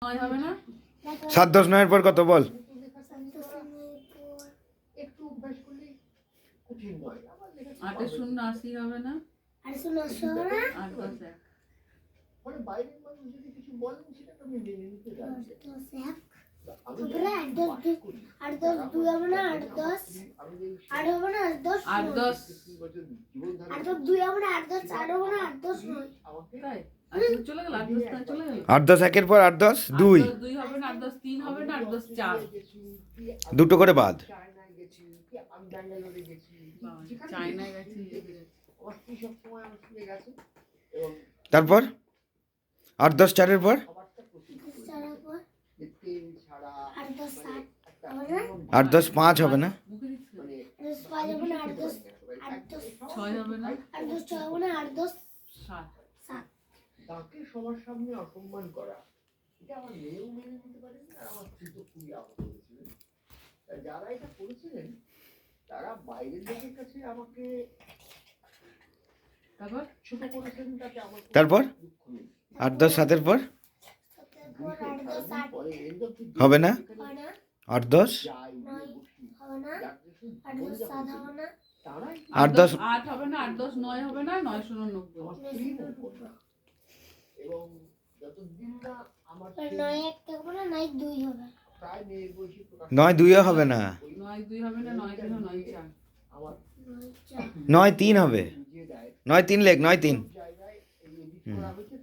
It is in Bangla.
নয় হবে না? 7 10 9 পর কত বল? একটু অভ্যাস করলে কঠিন নয়। আবার লেখা 8 এর 0 80 হবে না? 8 শূন্য 80 হবে না? 8 10 1। মানে বাইরের মানুষ যদি কিছু বলেন সেটা তো আমি মেনে নিতে রাজি। 10 1 আমি হবে না? 8 10 2 হবে না? 8 10 8 হবে না? 8 10 8 10 8 10 2 হবে না? 8 10 4 হবে না? 8 10 9 তাই? আচ্ছা চলে গেল 8 10 তাই চলে গেল। 8 10 1 পর 8 10 2 2 হবে না? 8 10 3 হবে না? 8 10 4। দুটো করে বাদ। চায়নায় গেছি, কি আমি ব্যাঙ্গালোরে গেছি, চায়নায় গেছি। আমার স্ত্রী সবসময় আমার সঙ্গে গেছে এবং তারপর 8 10 4 এর পর খাবারটা প্রস্তুত 4 এর পর যে তেল ছাড়া 8 10 7 একটা হবে না? 8 10 5 হবে না? মুখে দিচ্ছে। মানে 8 10 5 হবে না? 8 10 8 10 6 হবে না? 8 10 6 হবে না? 8 10 7। 7 তাকে সবার সামনে অসম্মান করা এটা আমার মেয়েও মেনে নিতে পারেন আর আমার স্ত্রী তো খুবই আপত্তি করেছিলেন। যারা এটা করেছিলেন তারা বাইরের লোকের কাছে আমাকে তারপর ছোট করেছেন, তাতে আমার কোনো তারপর দুঃখ নেই। 8 10 7 এর পর 7 এর পর 8 10 8 পরে end of the day হবে না? হয় না? 8 10 যাই গিয়ে বসি, হবে না? যার দেশে 8 10 7 হবে না? তারাই 8 10 8 হবে না? 8 10 9 হবে না? 9 0 90। আমার স্ত্রী মনে করে। এবং যতদিন না আমার 9 1 হবে না? 9 2 হবে। প্রায় মেয়ের বয়সী প্রকাশ 9 2 ও হবে না। 9 2 হবে না? 9 3 9 4। আমার 9 4 9 3 হবে। বুঝিয়ে দেয় 9 3 লেখ 9 3। জায়গায় এই edit করা হয়েছে।